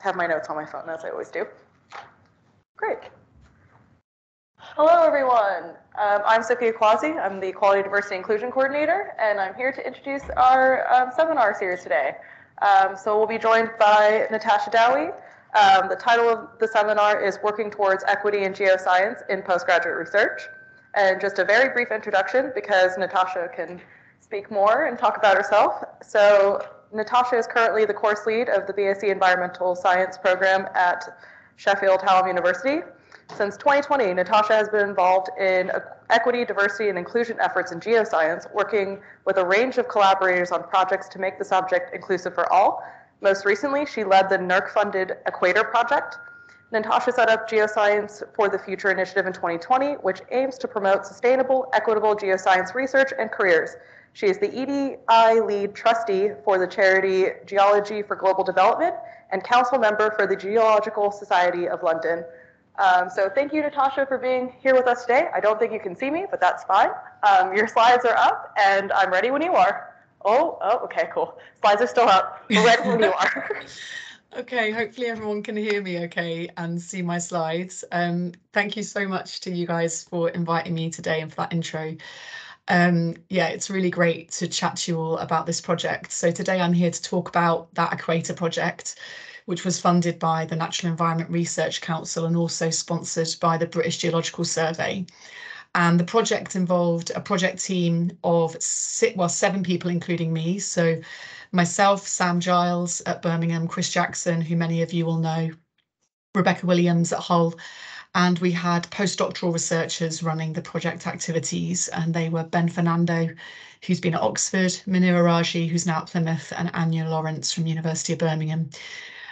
have my notes on my phone, as I always do. Great. Hello, everyone. I'm Sophia Quasi. I'm the Quality, Diversity, Inclusion Coordinator, and I'm here to introduce our seminar series today. So we'll be joined by Natasha Dowey. The title of the seminar is Working Towards Equity in Geoscience in Postgraduate Research. And just a very brief introduction, because Natasha can speak more and talk about herself. So Natasha is currently the course lead of the ESE Environmental Science program at Sheffield Hallam University. Since 2020, Natasha has been involved in equity, diversity, and inclusion efforts in geoscience, working with a range of collaborators on projects to make the subject inclusive for all. Most recently, she led the NERC-funded Equator Project. Natasha set up Geoscience for the Future initiative in 2020, which aims to promote sustainable, equitable geoscience research and careers. She is the EDI lead trustee for the charity Geology for Global Development and council member for the Geological Society of London. So thank you, Natasha, for being here with us today. I don't think you can see me, but that's fine. Your slides are up, and I'm ready when you are. Oh, okay, cool. Slides are still up. We're ready when you are. Okay, hopefully everyone can hear me okay and see my slides. Thank you so much to you guys for inviting me today and for that intro. Yeah, it's really great to chat to you all about this project. So today I'm here to talk about that Equator Project, which was funded by the Natural Environment Research Council and also sponsored by the British Geological Survey. And the project involved a project team of 7 people, including me. So myself, Sam Giles at Birmingham, Chris Jackson, who many of you will know, Rebecca Williams at Hull, and we had postdoctoral researchers running the project activities, and they were Ben Fernando, who's been at Oxford, Munira Raji, who's now at Plymouth, and Anya Lawrence from University of Birmingham.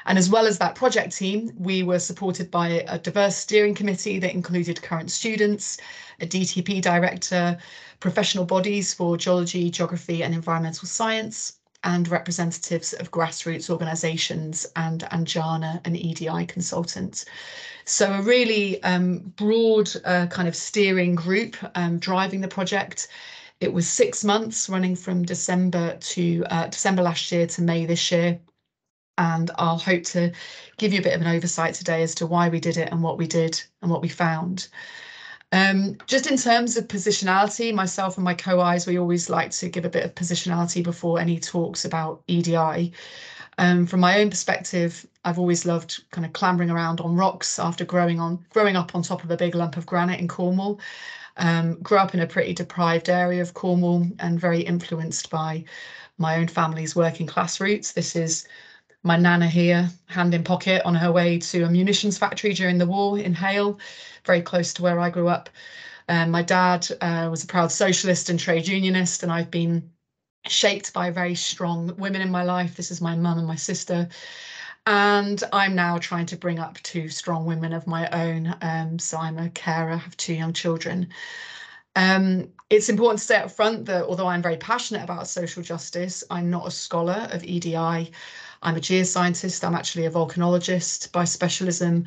And as well as that project team, we were supported by a diverse steering committee that included current students, a DTP director, professional bodies for geology, geography, and environmental science, and representatives of grassroots organisations and Anjana, an EDI consultant. So a really broad kind of steering group driving the project. It was 6 months, running from December last year to May this year. And I'll hope to give you a bit of an oversight today as to why we did it and what we did and what we found. Just in terms of positionality, myself and my co-Is, we always like to give a bit of positionality before any talks about EDI. From my own perspective, I've always loved kind of clambering around on rocks after growing up on top of a big lump of granite in Cornwall. Grew up in a pretty deprived area of Cornwall and very influenced by my own family's working class roots. This is my nana here, hand in pocket, on her way to a munitions factory during the war in Hale, very close to where I grew up. My dad was a proud socialist and trade unionist, and I've been shaped by very strong women in my life. This is my mum and my sister. And I'm now trying to bring up 2 strong women of my own. So I'm a carer, have 2 young children. It's important to say up front that although I'm very passionate about social justice, I'm not a scholar of EDI. I'm a geoscientist. I'm actually a volcanologist by specialism,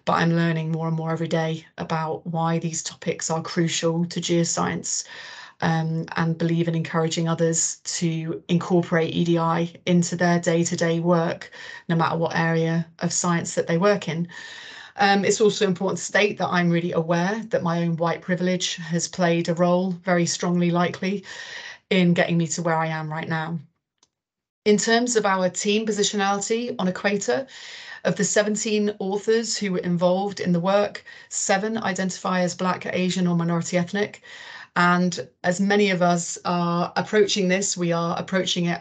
but I'm learning more and more every day about why these topics are crucial to geoscience, and believe in encouraging others to incorporate EDI into their day-to-day work, no matter what area of science that they work in. It's also important to state that I'm really aware that my own white privilege has played a role, very strongly likely, in getting me to where I am right now. In terms of our team positionality on Equator, of the 17 authors who were involved in the work, 7 identify as Black, Asian, or minority ethnic. And as many of us are approaching this, we are approaching it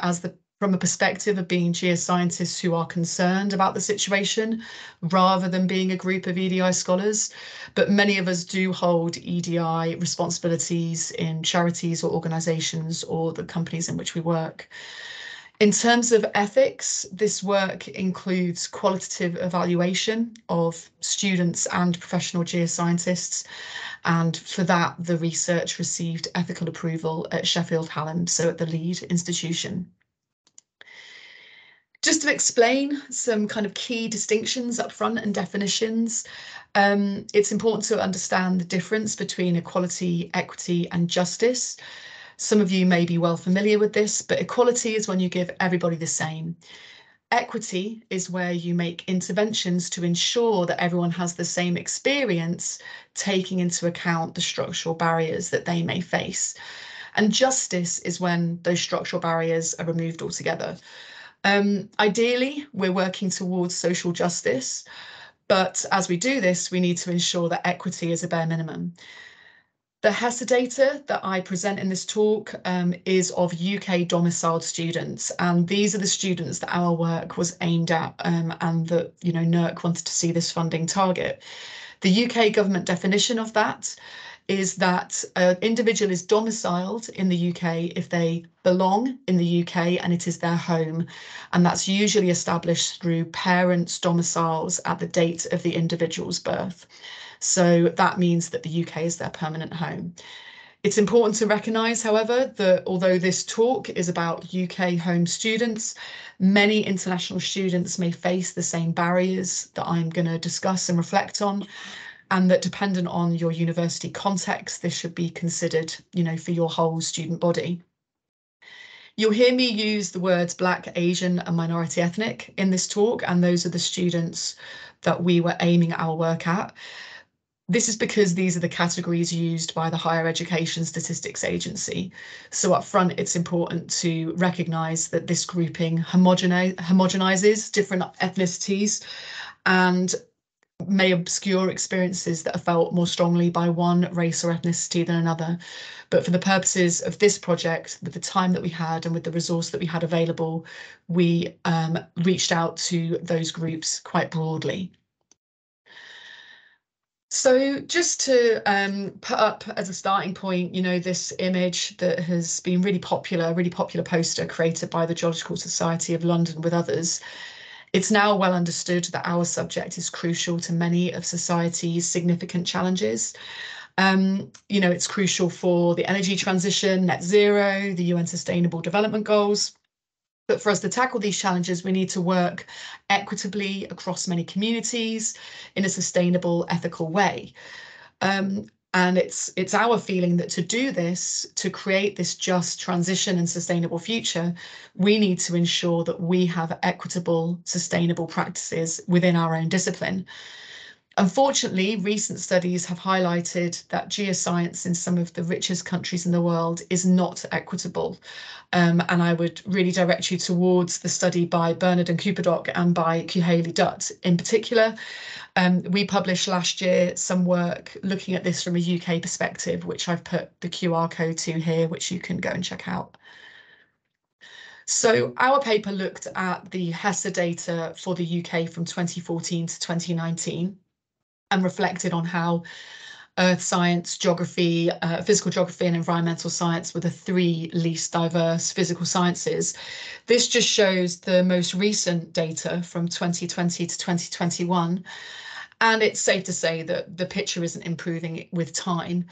from a perspective of being geoscientists who are concerned about the situation, rather than being a group of EDI scholars. But many of us do hold EDI responsibilities in charities or organisations or the companies in which we work. In terms of ethics, this work includes qualitative evaluation of students and professional geoscientists. And for that, the research received ethical approval at Sheffield Hallam, so at the lead institution. Just to explain some kind of key distinctions up front and definitions, it's important to understand the difference between equality, equity, and justice. Some of you may be well familiar with this, but equality is when you give everybody the same. Equity is where you make interventions to ensure that everyone has the same experience, taking into account the structural barriers that they may face. And justice is when those structural barriers are removed altogether. Ideally, we're working towards social justice, but as we do this, we need to ensure that equity is a bare minimum. The HESA data that I present in this talk is of UK domiciled students, and these are the students that our work was aimed at, and that NERC wanted to see this funding target. The UK government definition of that is that an individual is domiciled in the UK if they belong in the UK and it is their home, and that's usually established through parents' domiciles at the date of the individual's birth. So that means that the UK is their permanent home. It's important to recognise, however, that although this talk is about UK home students, many international students may face the same barriers that I'm going to discuss and reflect on, and that dependent on your university context, this should be considered, for your whole student body. You'll hear me use the words Black, Asian and minority ethnic in this talk, and those are the students that we were aiming our work at. This is because these are the categories used by the Higher Education Statistics Agency. So up front, it's important to recognise that this grouping homogenises different ethnicities and may obscure experiences that are felt more strongly by one race or ethnicity than another. But for the purposes of this project, with the time that we had and with the resource that we had available, we reached out to those groups quite broadly. So just to put up as a starting point, this image that has been really popular poster created by the Geological Society of London with others. It's now well understood that our subject is crucial to many of society's significant challenges. It's crucial for the energy transition, net zero, the UN Sustainable Development Goals. But for us to tackle these challenges, we need to work equitably across many communities in a sustainable, ethical way. And it's our feeling that to do this, to create this just transition and sustainable future, we need to ensure that we have equitable, sustainable practices within our own discipline. Unfortunately, recent studies have highlighted that geoscience in some of the richest countries in the world is not equitable. And I would really direct you towards the study by Bernard and Cooperdock and by Kuhali Dutt. In particular, we published last year some work looking at this from a UK perspective, which I've put the QR code to here, which you can go and check out. So our paper looked at the HESA data for the UK from 2014 to 2019. And reflected on how earth science, geography, physical geography and environmental science were the three least diverse physical sciences. This just shows the most recent data from 2020 to 2021. And it's safe to say that the picture isn't improving with time.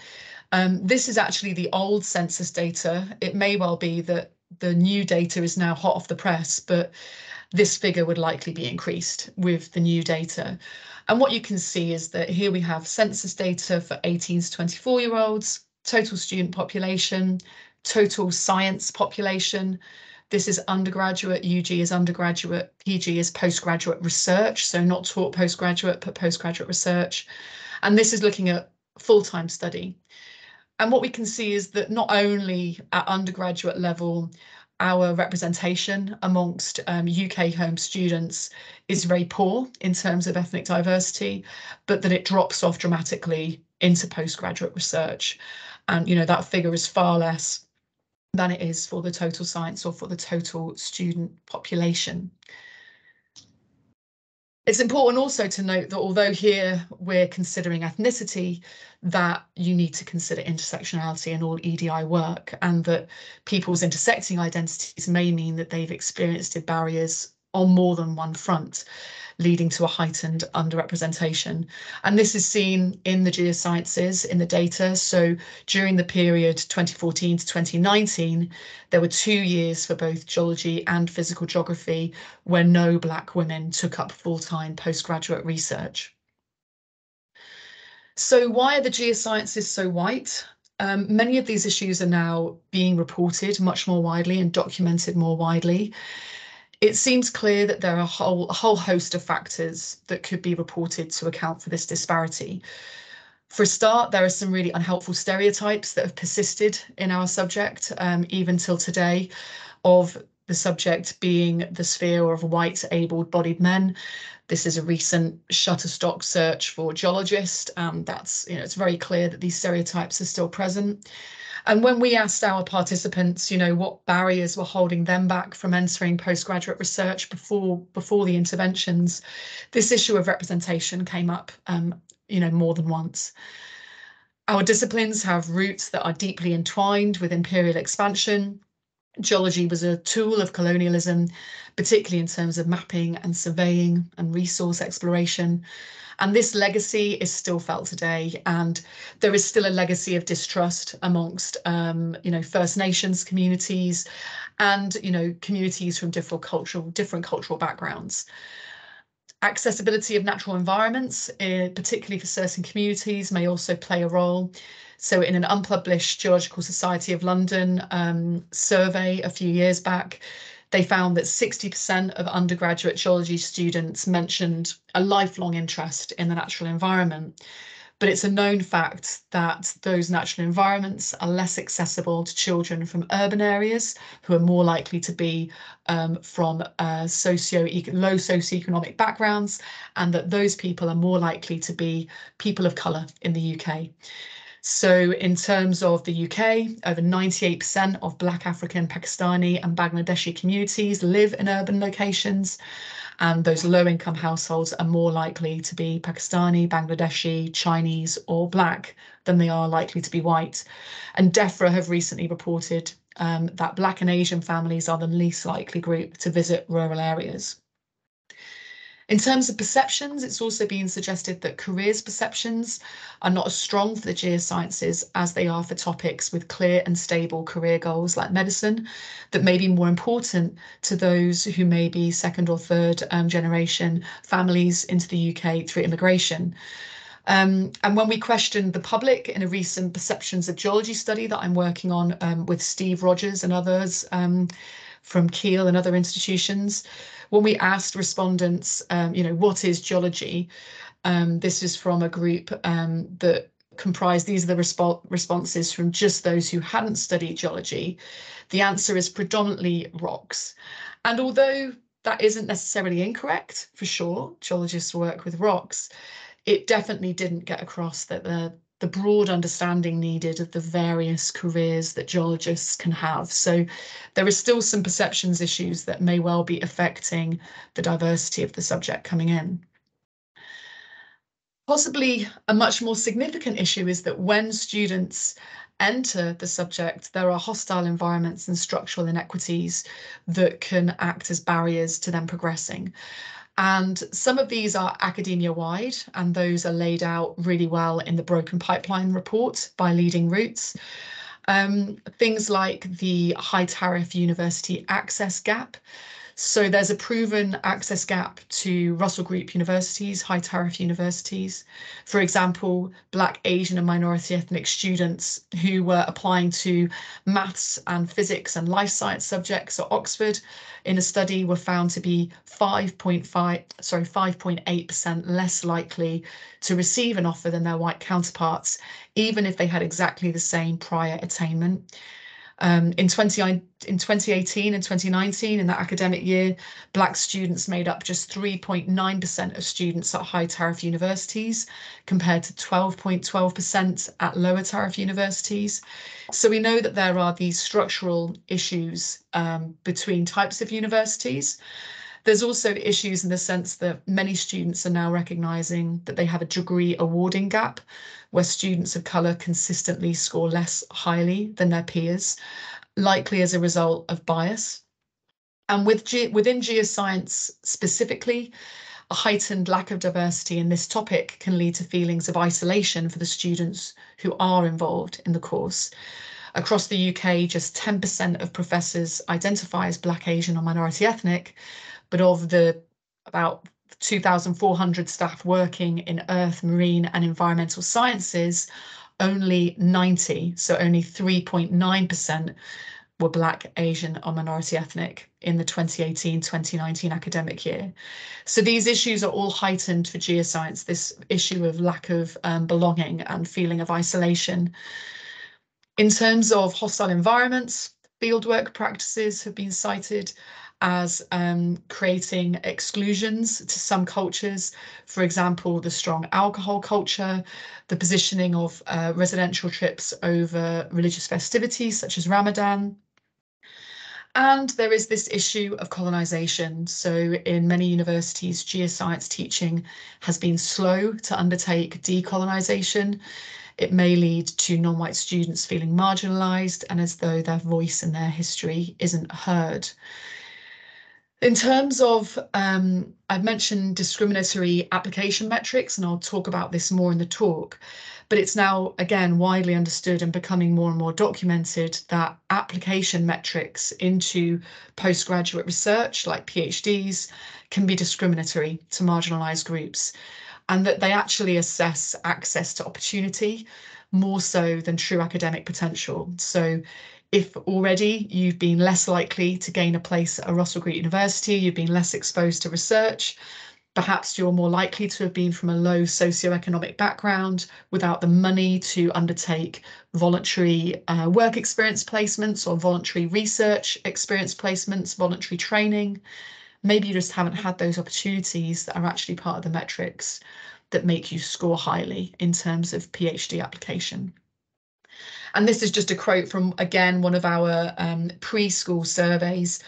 This is actually the old census data. It may well be that the new data is now hot off the press, but this figure would likely be increased with the new data. And what you can see is that here we have census data for 18 to 24-year-olds, total student population, total science population. This is undergraduate, UG is undergraduate, PG is postgraduate research, so not taught postgraduate, but postgraduate research. And this is looking at full-time study. And what we can see is that not only at undergraduate level, our representation amongst UK home students is very poor in terms of ethnic diversity, but that it drops off dramatically into postgraduate research. And, that figure is far less than it is for the total science or for the total student population. It's important also to note that although here we're considering ethnicity, that you need to consider intersectionality in all EDI work, and that people's intersecting identities may mean that they've experienced barriers on more than one front, leading to a heightened underrepresentation. And this is seen in the geosciences, in the data. So during the period 2014 to 2019, there were 2 years for both geology and physical geography where no Black women took up full-time postgraduate research. So why are the geosciences so white? Many of these issues are now being reported much more widely and documented more widely. It seems clear that there are a whole host of factors that could be reported to account for this disparity. For a start, there are some really unhelpful stereotypes that have persisted in our subject, even till today, of the subject being the sphere of white, able-bodied men. This is a recent Shutterstock search for geologists. That's, it's very clear that these stereotypes are still present. And when we asked our participants, what barriers were holding them back from entering postgraduate research before the interventions, this issue of representation came up, more than once. Our disciplines have roots that are deeply entwined with imperial expansion. Geology was a tool of colonialism, particularly in terms of mapping and surveying and resource exploration. And this legacy is still felt today. And there is still a legacy of distrust amongst, First Nations communities and, communities from different cultural backgrounds. Accessibility of natural environments, particularly for certain communities, may also play a role. So in an unpublished Geological Society of London survey a few years back, they found that 60% of undergraduate geology students mentioned a lifelong interest in the natural environment. But it's a known fact that those natural environments are less accessible to children from urban areas who are more likely to be from low socioeconomic backgrounds, and that those people are more likely to be people of colour in the UK. So in terms of the UK, over 98% of Black, African, Pakistani and Bangladeshi communities live in urban locations, and those low-income households are more likely to be Pakistani, Bangladeshi, Chinese or Black than they are likely to be white. And DEFRA have recently reported that Black and Asian families are the least likely group to visit rural areas. In terms of perceptions, it's also been suggested that careers perceptions are not as strong for the geosciences as they are for topics with clear and stable career goals like medicine, that may be more important to those who may be second or third generation families into the UK through immigration. And when we questioned the public in a recent perceptions of geology study that I'm working on with Steve Rogers and others from Keele and other institutions, when we asked respondents, what is geology? This is from a group that comprised, these are the responses from just those who hadn't studied geology. The answer is predominantly rocks. And although that isn't necessarily incorrect, for sure, geologists work with rocks, it definitely didn't get across that the broad understanding needed of the various careers that geologists can have. So there are still some perceptions issues that may well be affecting the diversity of the subject coming in. Possibly a much more significant issue is that when students enter the subject, there are hostile environments and structural inequities that can act as barriers to them progressing. And some of these are academia-wide, and those are laid out really well in the Broken Pipeline report by Leading Routes. Things like the high tariff university access gap. So there's a proven access gap to Russell Group universities, high tariff universities. For example, Black, Asian and minority ethnic students who were applying to maths and physics and life science subjects at Oxford in a study were found to be 5.8% less likely to receive an offer than their white counterparts, even if they had exactly the same prior attainment. In 2018 and 2019, in that academic year, Black students made up just 3.9% of students at high tariff universities, compared to 12% at lower tariff universities. So we know that there are these structural issues between types of universities. There's also issues in the sense that many students are now recognising that they have a degree awarding gap, where students of colour consistently score less highly than their peers, likely as a result of bias. And within geoscience specifically, a heightened lack of diversity in this topic can lead to feelings of isolation for the students who are involved in the course. Across the UK, just 10% of professors identify as Black, Asian or minority ethnic, but of the about 2,400 staff working in earth, marine and environmental sciences, only 90, so only 3.9% were Black, Asian, or minority ethnic in the 2018-2019 academic year. So these issues are all heightened for geoscience, this issue of lack of belonging and feeling of isolation. In terms of hostile environments, fieldwork practices have been cited as creating exclusions to some cultures. For example, the strong alcohol culture, the positioning of residential trips over religious festivities such as Ramadan. And there is this issue of colonisation. So in many universities, geoscience teaching has been slow to undertake decolonisation. It may lead to non-white students feeling marginalised and as though their voice and their history isn't heard. In terms of, I've mentioned discriminatory application metrics, and I'll talk about this more in the talk, but it's now, again, widely understood and becoming more and more documented that application metrics into postgraduate research, like PhDs, can be discriminatory to marginalised groups, and that they actually assess access to opportunity more so than true academic potential. So if already you've been less likely to gain a place at a Russell Group University, you've been less exposed to research, perhaps you're more likely to have been from a low socioeconomic background without the money to undertake voluntary work experience placements or voluntary research experience placements, voluntary training. Maybe you just haven't had those opportunities that are actually part of the metrics that make you score highly in terms of PhD application. And this is just a quote from, again, one of our preschool surveys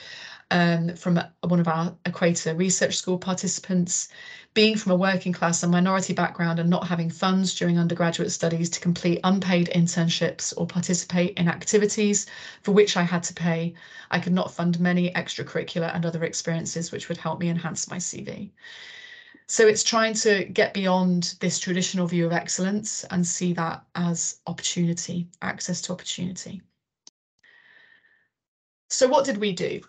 from one of our Equator Research School participants. Being from a working class and minority background and not having funds during undergraduate studies to complete unpaid internships or participate in activities for which I had to pay, I could not fund many extracurricular and other experiences which would help me enhance my CV. So it's trying to get beyond this traditional view of excellence and see that as opportunity, access to opportunity. So what did we do?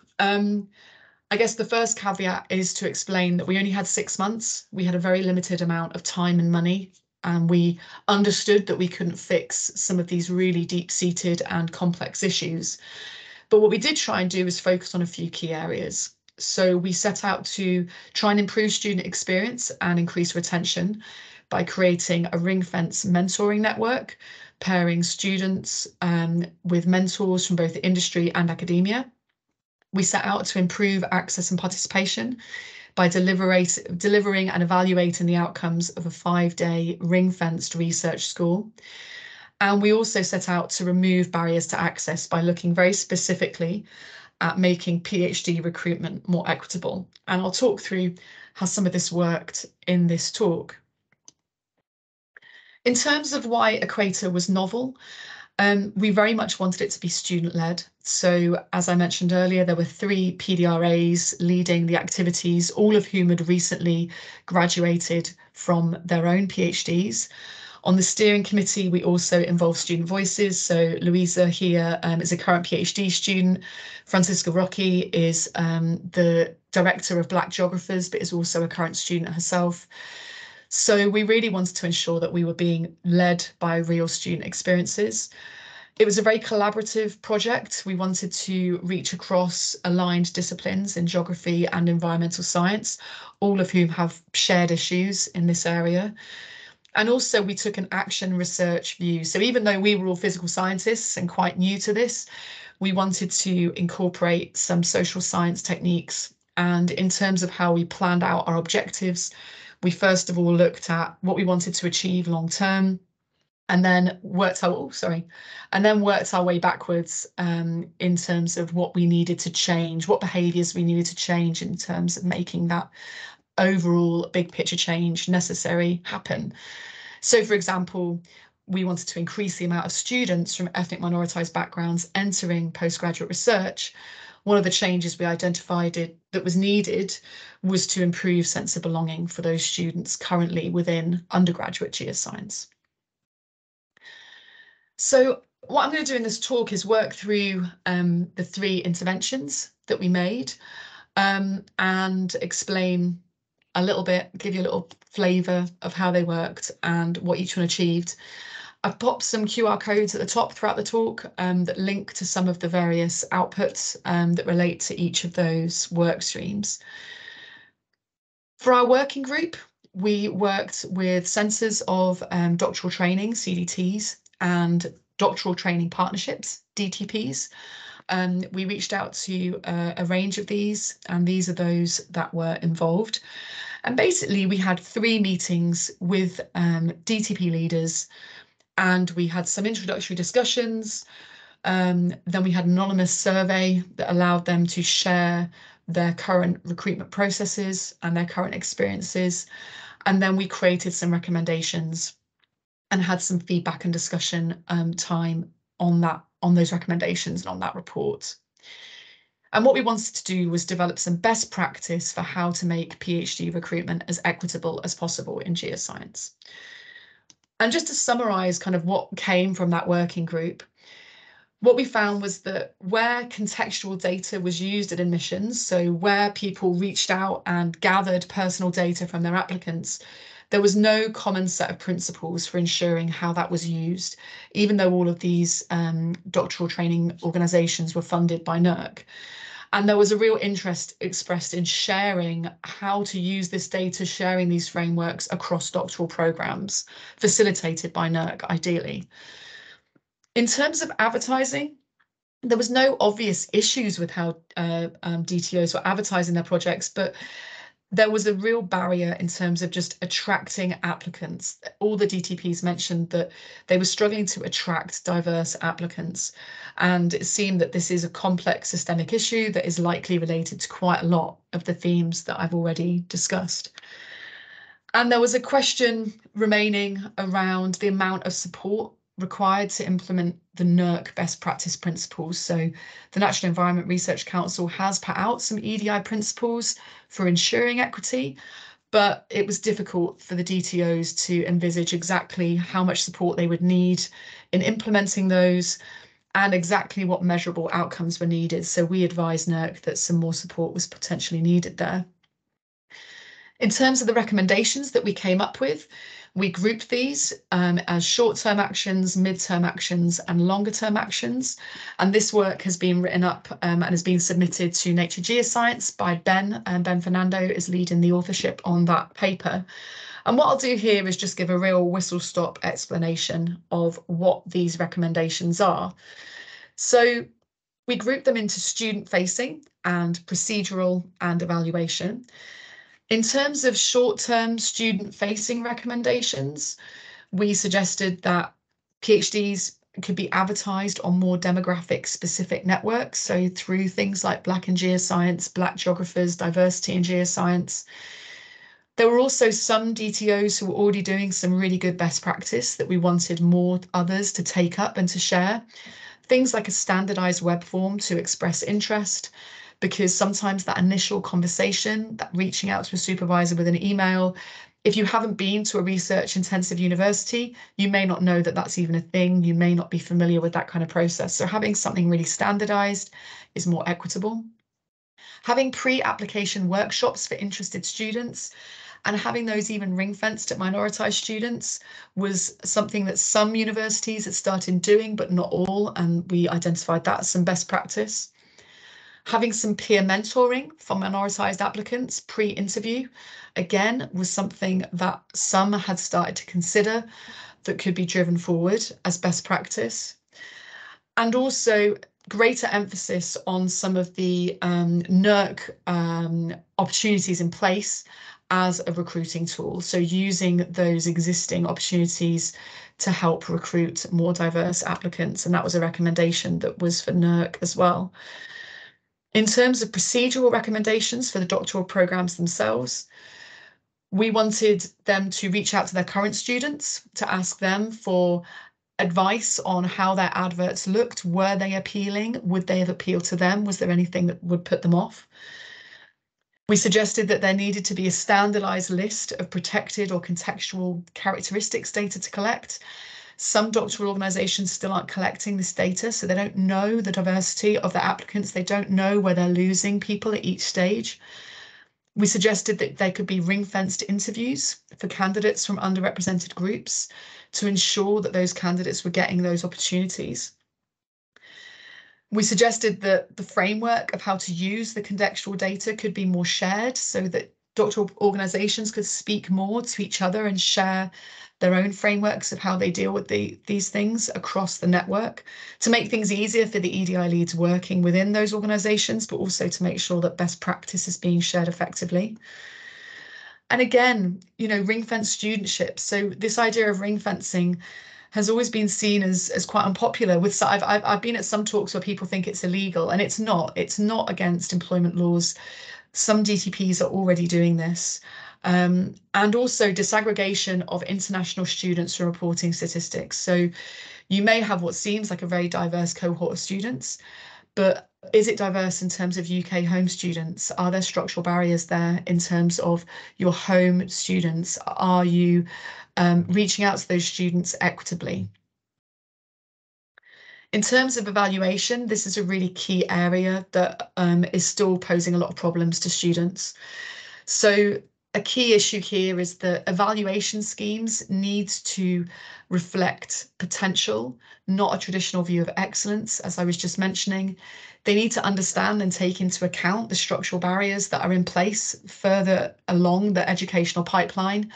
I guess the first caveat is to explain that we only had 6 months. We had a very limited amount of time and money, and we understood that we couldn't fix some of these really deep-seated and complex issues. But what we did try and do is focus on a few key areas. So we set out to try and improve student experience and increase retention by creating a ring-fence mentoring network, pairing students with mentors from both industry and academia. We set out to improve access and participation by delivering and evaluating the outcomes of a 5-day ring-fenced research school. And we also set out to remove barriers to access by looking very specifically at making PhD recruitment more equitable. And I'll talk through how some of this worked in this talk. In terms of why Equator was novel, we very much wanted it to be student-led. So as I mentioned earlier, there were 3 PDRAs leading the activities, all of whom had recently graduated from their own PhDs. On the steering committee, we also involve student voices. So Louisa here is a current PhD student. Francisca Rocky is the director of Black Geographers, but is also a current student herself. So we really wanted to ensure that we were being led by real student experiences. It was a very collaborative project. We wanted to reach across aligned disciplines in geography and environmental science, all of whom have shared issues in this area. And also we took an action research view. So even though we were all physical scientists and quite new to this, we wanted to incorporate some social science techniques. And in terms of how we planned out our objectives, we first of all looked at what we wanted to achieve long term, and then worked our way backwards in terms of what we needed to change, what behaviours we needed to change in terms of making that overall big picture change necessary happen. So, for example, we wanted to increase the amount of students from ethnic minoritized backgrounds entering postgraduate research. One of the changes we identified that was needed was to improve sense of belonging for those students currently within undergraduate geoscience. So what I'm going to do in this talk is work through the 3 interventions that we made and explain a little bit, give you a little flavour of how they worked and what each one achieved. I've popped some QR codes at the top throughout the talk that link to some of the various outputs that relate to each of those work streams. For our working group, we worked with centres of doctoral training, CDTs, and doctoral training partnerships, DTPs. We reached out to a range of these, and these are those that were involved. And basically, we had 3 meetings with DTP leaders, and we had some introductory discussions. Then we had an anonymous survey that allowed them to share their current recruitment processes and their current experiences. And then we created some recommendations and had some feedback and discussion time on those recommendations and on that report. And what we wanted to do was develop some best practice for how to make PhD recruitment as equitable as possible in geoscience. And just to summarise kind of what came from that working group, what we found was that where contextual data was used at admissions, so where people reached out and gathered personal data from their applicants, there was no common set of principles for ensuring how that was used, even though all of these doctoral training organisations were funded by NERC. And there was a real interest expressed in sharing how to use this data, sharing these frameworks across doctoral programmes, facilitated by NERC, ideally. In terms of advertising, there was no obvious issues with how DTOs were advertising their projects, but there was a real barrier in terms of just attracting applicants. All the DTPs mentioned that they were struggling to attract diverse applicants. And it seemed that this is a complex systemic issue that is likely related to quite a lot of the themes that I've already discussed. And there was a question remaining around the amount of support required to implement the NERC best practice principles. So the Natural Environment Research Council has put out some EDI principles for ensuring equity, but it was difficult for the DTOs to envisage exactly how much support they would need in implementing those and exactly what measurable outcomes were needed. So we advised NERC that some more support was potentially needed there. In terms of the recommendations that we came up with, we grouped these as short-term actions, mid-term actions, and longer-term actions. And this work has been written up and has been submitted to Nature Geoscience by Ben. Ben Fernando is leading the authorship on that paper. And what I'll do here is just give a real whistle-stop explanation of what these recommendations are. So we group them into student-facing and procedural and evaluation. In terms of short-term student-facing recommendations, we suggested that PhDs could be advertised on more demographic-specific networks, so through things like Black in Geoscience, Black Geographers, Diversity in Geoscience. There were also some DTOs who were already doing some really good best practice that we wanted more others to take up and to share. Things like a standardised web form to express interest, because sometimes that initial conversation, that reaching out to a supervisor with an email, if you haven't been to a research intensive university, you may not know that that's even a thing. You may not be familiar with that kind of process. So having something really standardized is more equitable. Having pre-application workshops for interested students and having those even ring-fenced at minoritized students was something that some universities had started doing, but not all. And we identified that as some best practice. Having some peer mentoring for minoritized applicants pre-interview, again, was something that some had started to consider that could be driven forward as best practice. And also greater emphasis on some of the NERC opportunities in place as a recruiting tool. So using those existing opportunities to help recruit more diverse applicants. And that was a recommendation that was for NERC as well. In terms of procedural recommendations for the doctoral programs themselves, we wanted them to reach out to their current students to ask them for advice on how their adverts looked. Were they appealing? Would they have appealed to them? Was there anything that would put them off? We suggested that there needed to be a standardized list of protected or contextual characteristics data to collect. Some doctoral organisations still aren't collecting this data, so they don't know the diversity of their applicants. They don't know where they're losing people at each stage. We suggested that there could be ring-fenced interviews for candidates from underrepresented groups to ensure that those candidates were getting those opportunities. We suggested that the framework of how to use the contextual data could be more shared so that doctoral organisations could speak more to each other and share their own frameworks of how they deal with these things across the network to make things easier for the EDI leads working within those organisations, but also to make sure that best practice is being shared effectively. And again, you know, ring-fence studentship. So this idea of ring fencing has always been seen as quite unpopular. I've been at some talks where people think it's illegal, and it's not. It's not against employment laws. Some DTPs are already doing this. And also disaggregation of international students from reporting statistics. So you may have what seems like a very diverse cohort of students, but is it diverse in terms of UK home students? Are there structural barriers there in terms of your home students? Are you reaching out to those students equitably? In terms of evaluation, this is a really key area that is still posing a lot of problems to students. So a key issue here is that evaluation schemes need to reflect potential, not a traditional view of excellence, as I was just mentioning. They need to understand and take into account the structural barriers that are in place further along the educational pipeline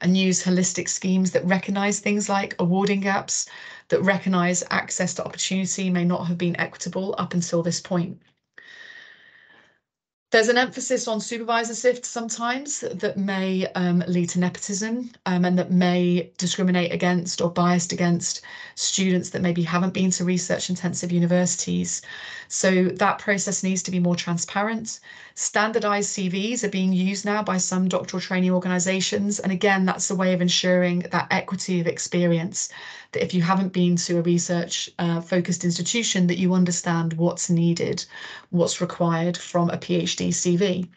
and use holistic schemes that recognise things like awarding gaps, that recognise access to opportunity may not have been equitable up until this point. There's an emphasis on supervisorship sometimes that may lead to nepotism and that may discriminate against or biased against students that maybe haven't been to research-intensive universities. So that process needs to be more transparent. Standardized CVs are being used now by some doctoral training organisations. And again, that's a way of ensuring that equity of experience, that if you haven't been to a research-focused institution, that you understand what's needed, what's required from a PhD CV.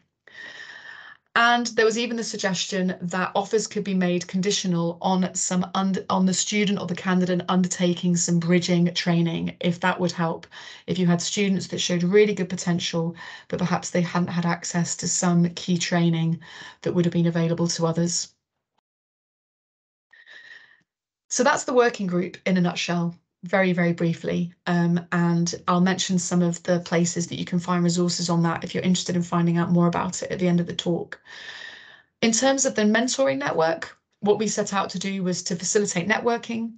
And there was even the suggestion that offers could be made conditional on the student or the candidate undertaking some bridging training, if that would help. If you had students that showed really good potential, but perhaps they hadn't had access to some key training that would have been available to others. So that's the working group in a nutshell, very, very briefly. And I'll mention some of the places that you can find resources on that if you're interested in finding out more about it at the end of the talk. In terms of the mentoring network, what we set out to do was to facilitate networking,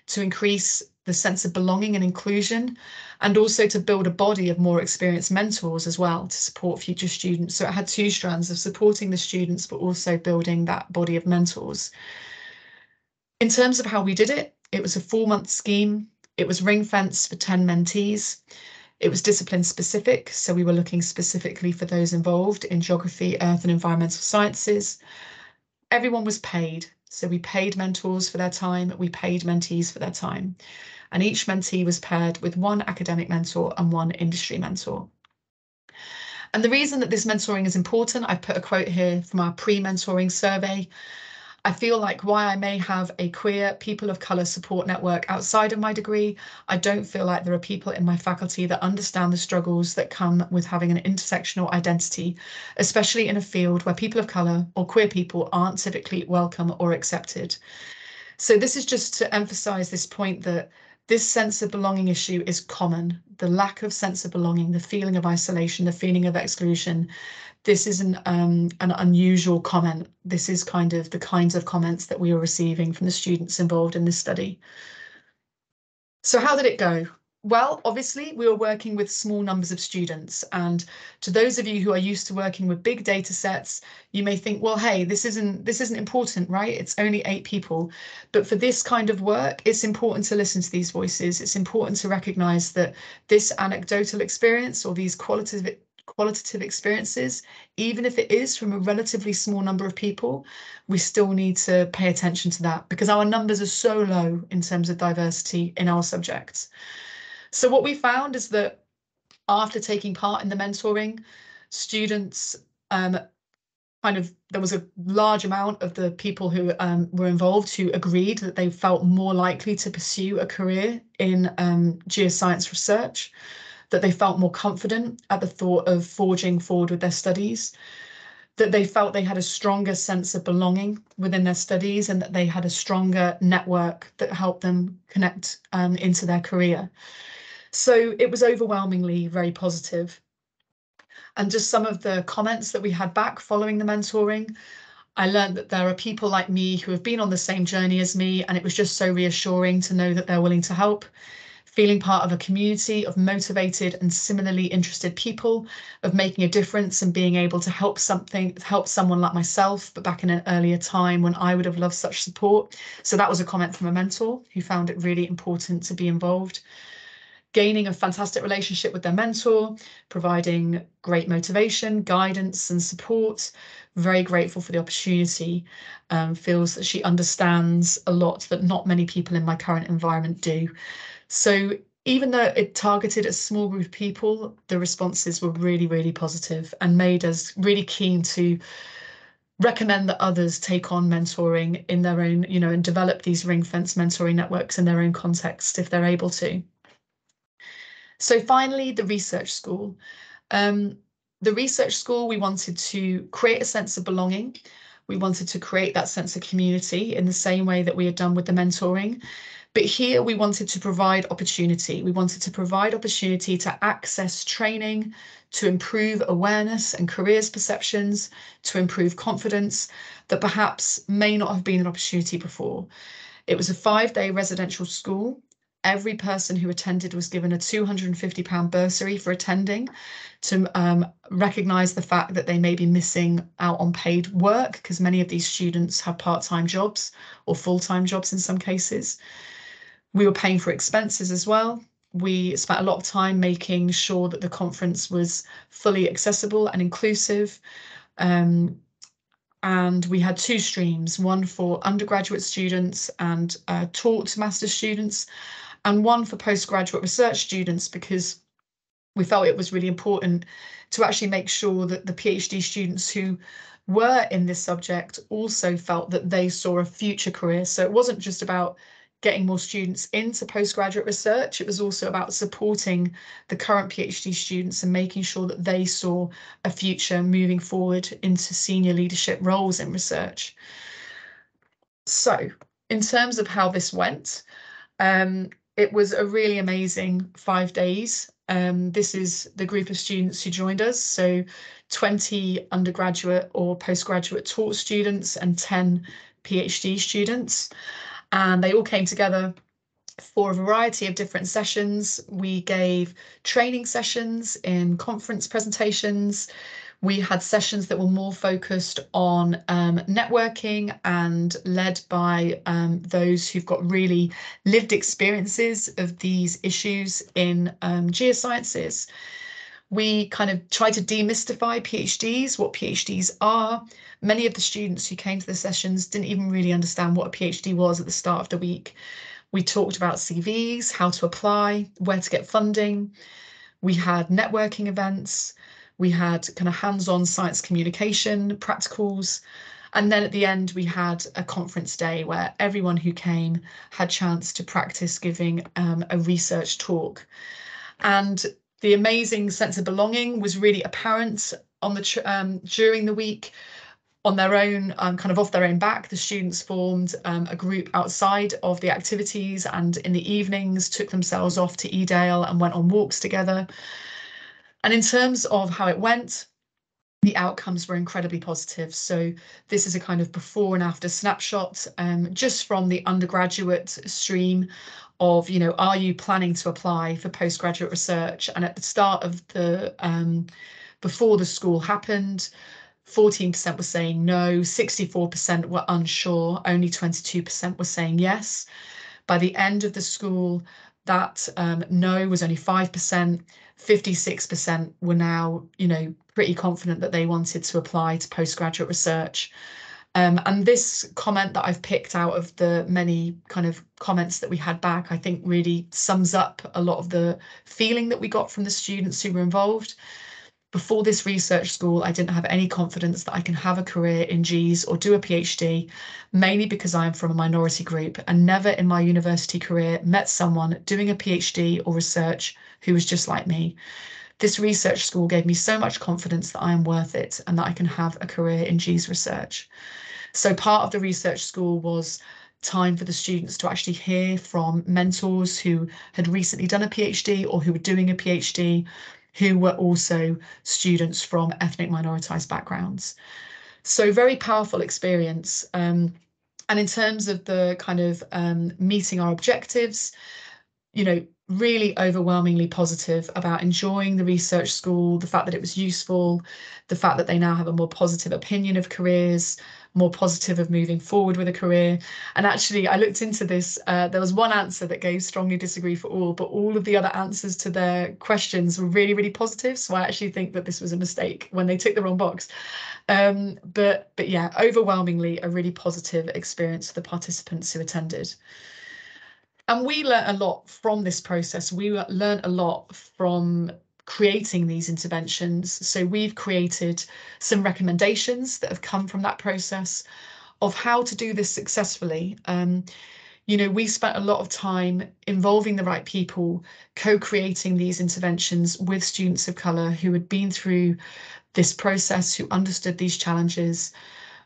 to increase the sense of belonging and inclusion, and also to build a body of more experienced mentors as well to support future students. So it had two strands of supporting the students, but also building that body of mentors. In terms of how we did it, it was a 4-month scheme. It was ring-fenced for 10 mentees. It was discipline specific, so we were looking specifically for those involved in geography, earth and environmental sciences. Everyone was paid, so we paid mentors for their time, we paid mentees for their time, and each mentee was paired with one academic mentor and one industry mentor. And the reason that this mentoring is important, I've put a quote here from our pre-mentoring survey. I feel like while I may have a queer people of colour support network outside of my degree, I don't feel like there are people in my faculty that understand the struggles that come with having an intersectional identity, especially in a field where people of colour or queer people aren't typically welcome or accepted. So this is just to emphasise this point that this sense of belonging issue is common. The lack of sense of belonging, the feeling of isolation, the feeling of exclusion. This is an unusual comment. This is kind of the kinds of comments that we were receiving from the students involved in this study. So how did it go? Well, obviously, we were working with small numbers of students. And to those of you who are used to working with big data sets, you may think, well, hey, this isn't important, right? It's only 8 people. But for this kind of work, it's important to listen to these voices. It's important to recognise that this anecdotal experience or these qualitative experiences, even if it is from a relatively small number of people, we still need to pay attention to that because our numbers are so low in terms of diversity in our subjects. So what we found is that after taking part in the mentoring, students there was a large amount of the people who were involved who agreed that they felt more likely to pursue a career in geoscience research, that they felt more confident at the thought of forging forward with their studies. that they felt they had a stronger sense of belonging within their studies, and that they had a stronger network that helped them connect into their career. So it was overwhelmingly very positive. And just some of the comments that we had back following the mentoring, I learned that there are people like me who have been on the same journey as me, and it was just so reassuring to know that they're willing to help. Feeling part of a community of motivated and similarly interested people, of making a difference and being able to help someone like myself, but back in an earlier time when I would have loved such support. So that was a comment from a mentor who found it really important to be involved. Gaining a fantastic relationship with their mentor, providing great motivation, guidance and support. Very grateful for the opportunity. Feels that she understands a lot that not many people in my current environment do. So even though it targeted a small group of people, the responses were really, really positive and made us really keen to recommend that others take on mentoring in their own, and develop these ring-fence mentoring networks in their own context if they're able to. So finally, the research school. The research school, we wanted to create a sense of belonging. We wanted to create that sense of community in the same way that we had done with the mentoring. But here we wanted to provide opportunity. We wanted to provide opportunity to access training, to improve awareness and careers perceptions, to improve confidence that perhaps may not have been an opportunity before. It was a 5-day residential school. Every person who attended was given a £250 bursary for attending, to recognise the fact that they may be missing out on paid work, because many of these students have part-time jobs or full-time jobs in some cases. We were paying for expenses as well. We spent a lot of time making sure that the conference was fully accessible and inclusive. And we had 2 streams, one for undergraduate students and taught master's students, and one for postgraduate research students, because we felt it was really important to actually make sure that the PhD students who were in this subject also felt that they saw a future career. So it wasn't just about getting more students into postgraduate research, it was also about supporting the current PhD students and making sure that they saw a future moving forward into senior leadership roles in research. So in terms of how this went, it was a really amazing 5 days. This is the group of students who joined us. So 20 undergraduate or postgraduate taught students and 10 PhD students. And they all came together for a variety of different sessions. We gave training sessions in conference presentations. We had sessions that were more focused on networking and led by those who've got really lived experiences of these issues in geosciences. We kind of tried to demystify PhDs, what PhDs are. Many of the students who came to the sessions didn't even really understand what a PhD was at the start of the week. We talked about CVs, how to apply, where to get funding. We had networking events. We had kind of hands-on science communication, practicals. And then at the end, we had a conference day where everyone who came had chance to practice giving a research talk. And the amazing sense of belonging was really apparent on the during the week. On their own, kind of off their own back, the students formed a group outside of the activities, and in the evenings took themselves off to Edale and went on walks together. And in terms of how it went, the outcomes were incredibly positive. So this is a kind of before and after snapshot, just from the undergraduate stream of, are you planning to apply for postgraduate research? And at the start of the, before the school happened, 14% were saying no, 64% were unsure, only 22% were saying yes. By the end of the school, that no was only 5%, 56% were now, pretty confident that they wanted to apply to postgraduate research. And this comment that I've picked out of the many kind of comments that we had back, I think really sums up a lot of the feeling that we got from the students who were involved. Before this research school, I didn't have any confidence that I can have a career in Gs or do a PhD, mainly because I'm from a minority group and never in my university career met someone doing a PhD or research who was just like me. this research school gave me so much confidence that I am worth it and that I can have a career in G's research. So part of the research school was time for the students to actually hear from mentors who had recently done a PhD or who were doing a PhD, who were also students from ethnic minoritized backgrounds. So very powerful experience. And in terms of the kind of meeting our objectives, you know, really overwhelmingly positive about enjoying the research school, the fact that it was useful, the fact that they now have a more positive opinion of careers, more positive of moving forward with a career. And actually, I looked into this. There was one answer that gave strongly disagree for all, but all of the other answers to their questions were really, really positive. So I actually think that this was a mistake when they ticked the wrong box. But yeah, overwhelmingly a really positive experience for the participants who attended. And we learned a lot from this process. We learned a lot from creating these interventions. So we've created some recommendations that have come from that process of how to do this successfully. You know, we spent a lot of time involving the right people, co-creating these interventions with students of colour who had been through this process, who understood these challenges.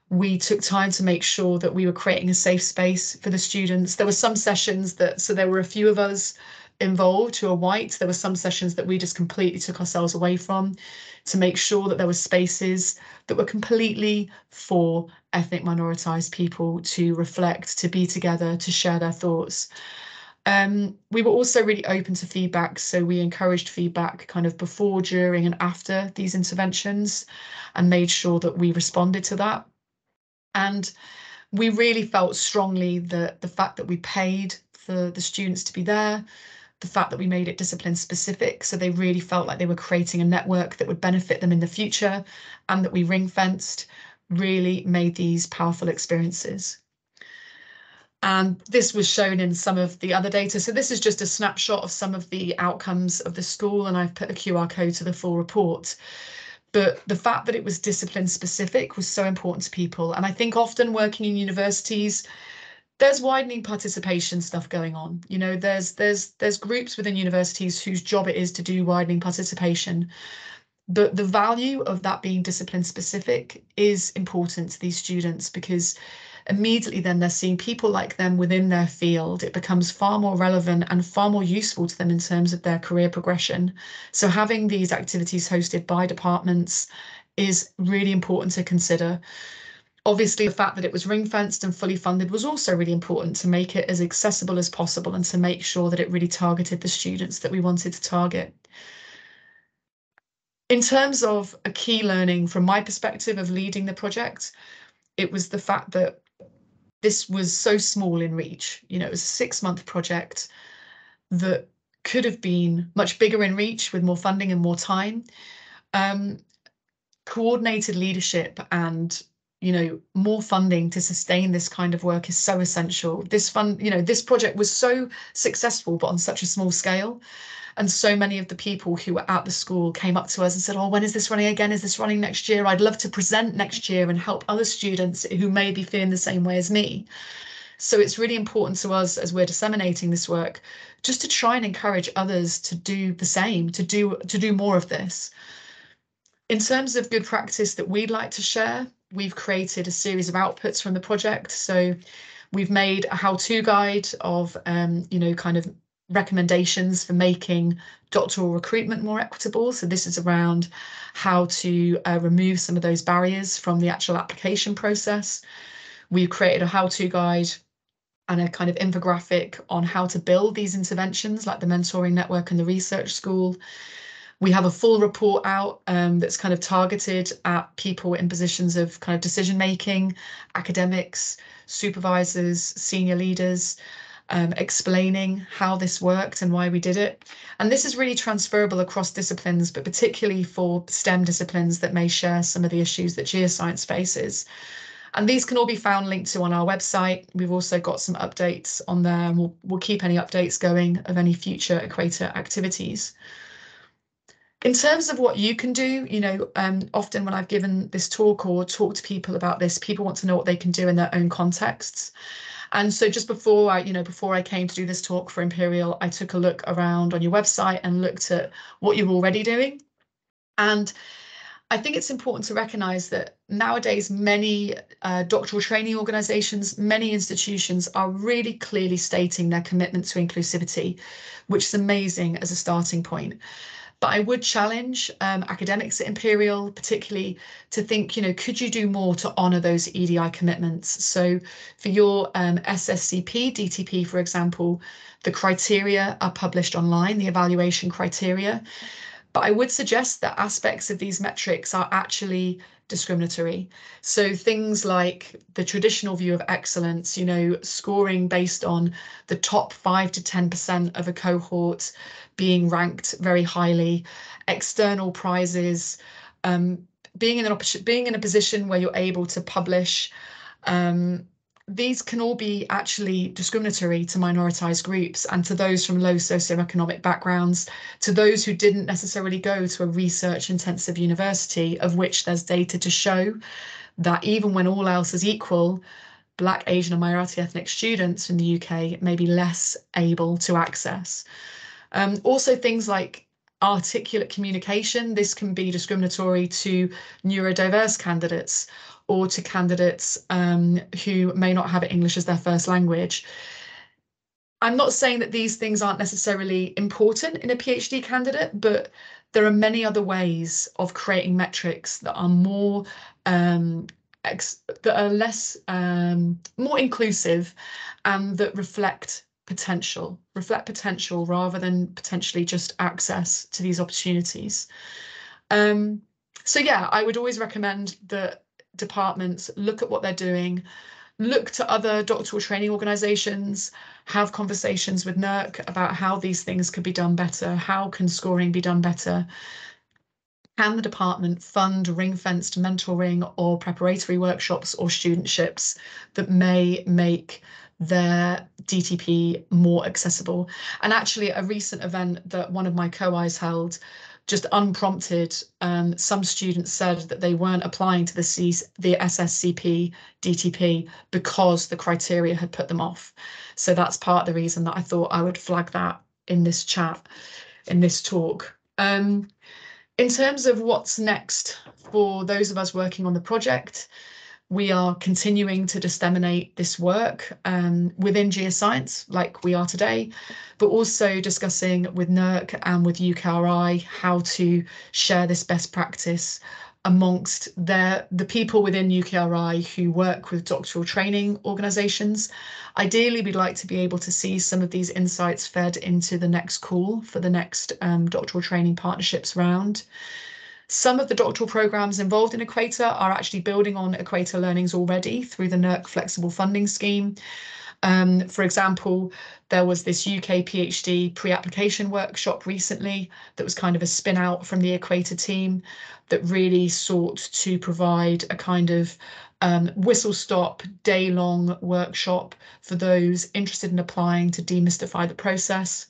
We took time to make sure that we were creating a safe space for the students. There were some sessions so there were a few of us involved who are white. There were some sessions that we just completely took ourselves away from to make sure that there were spaces that were completely for ethnic minoritized people to reflect, to be together, to share their thoughts. We were also really open to feedback, so we encouraged feedback kind of before, during, and after these interventions and made sure that we responded to that. And we really felt strongly that the fact that we paid for the students to be there, the fact that we made it discipline specific, so they really felt like they were creating a network that would benefit them in the future, and that we ring-fenced, really made these powerful experiences. And this was shown in some of the other data. So this is just a snapshot of some of the outcomes of the school, and I've put a QR code to the full report. But the fact that it was discipline specific was so important to people. And I think often working in universities, there's widening participation stuff going on. You know, there's groups within universities whose job it is to do widening participation. But the value of that being discipline specific is important to these students, because immediately then they're seeing people like them within their field. It becomes far more relevant and far more useful to them in terms of their career progression. So having these activities hosted by departments is really important to consider. Obviously, the fact that it was ring-fenced and fully funded was also really important to make it as accessible as possible and to make sure that it really targeted the students that we wanted to target. In terms of a key learning from my perspective of leading the project, it was the fact that this was so small in reach. You know, it was a 6-month project that could have been much bigger in reach with more funding and more time. Coordinated leadership and, you know, more funding to sustain this kind of work is so essential. This project was so successful, but on such a small scale. And so many of the people who were at the school came up to us and said, oh, when is this running again? Is this running next year? I'd love to present next year and help other students who may be feeling the same way as me. So it's really important to us as we're disseminating this work, just to try and encourage others to do the same, to do more of this. In terms of good practice that we'd like to share, we've created a series of outputs from the project. So we've made a how-to guide of, kind of recommendations for making doctoral recruitment more equitable. So this is around how to remove some of those barriers from the actual application process. We've created a how-to guide and a kind of infographic on how to build these interventions like the mentoring network and the research school. We have a full report out that's kind of targeted at people in positions of kind of decision making, academics, supervisors, senior leaders, explaining how this worked and why we did it. And this is really transferable across disciplines, but particularly for STEM disciplines that may share some of the issues that geoscience faces. And these can all be found linked to on our website. We've also got some updates on there, and we'll keep any updates going of any future Equator activities. In terms of what you can do, often when I've given this talk or talked to people about this, people want to know what they can do in their own contexts. And so just before I came to do this talk for Imperial, I took a look around on your website and looked at what you're already doing. And I think it's important to recognise that nowadays many doctoral training organisations, many institutions are really clearly stating their commitment to inclusivity, which is amazing as a starting point. But I would challenge academics at Imperial, particularly, to think, could you do more to honour those EDI commitments? So for your SSCP, DTP, for example, the criteria are published online, the evaluation criteria. But I would suggest that aspects of these metrics are actually discriminatory. So things like the traditional view of excellence, scoring based on the top 5 to 10% of a cohort being ranked very highly, external prizes, being in a position where you're able to publish. These can all be actually discriminatory to minoritized groups and to those from low socioeconomic backgrounds, to those who didn't necessarily go to a research-intensive university, of which there's data to show that even when all else is equal, Black, Asian and minority ethnic students in the UK may be less able to access. Also things like articulate communication. This can be discriminatory to neurodiverse candidates or to candidates who may not have English as their first language. I'm not saying that these things aren't necessarily important in a PhD candidate, but there are many other ways of creating metrics that are more more inclusive and that reflect potential rather than potentially just access to these opportunities. So yeah, I would always recommend that departments look at what they're doing, look to other doctoral training organisations, have conversations with NERC about how these things could be done better, how can scoring be done better. Can the department fund ring-fenced mentoring or preparatory workshops or studentships that may make their DTP more accessible? And actually, a recent event that one of my co-Is held, just unprompted, some students said that they weren't applying to the SSCP DTP because the criteria had put them off. So that's part of the reason that I thought I would flag that in this chat, in this talk. In terms of what's next for those of us working on the project, we are continuing to disseminate this work within Geoscience, like we are today, but also discussing with NERC and with UKRI how to share this best practice amongst the people within UKRI who work with doctoral training organisations. Ideally, we'd like to be able to see some of these insights fed into the next call for the next doctoral training partnerships round. Some of the doctoral programmes involved in Equator are actually building on Equator learnings already through the NERC Flexible Funding Scheme. For example, there was this UK PhD pre-application workshop recently that was kind of a spin out from the Equator team that really sought to provide a kind of whistle-stop day-long workshop for those interested in applying to demystify the process.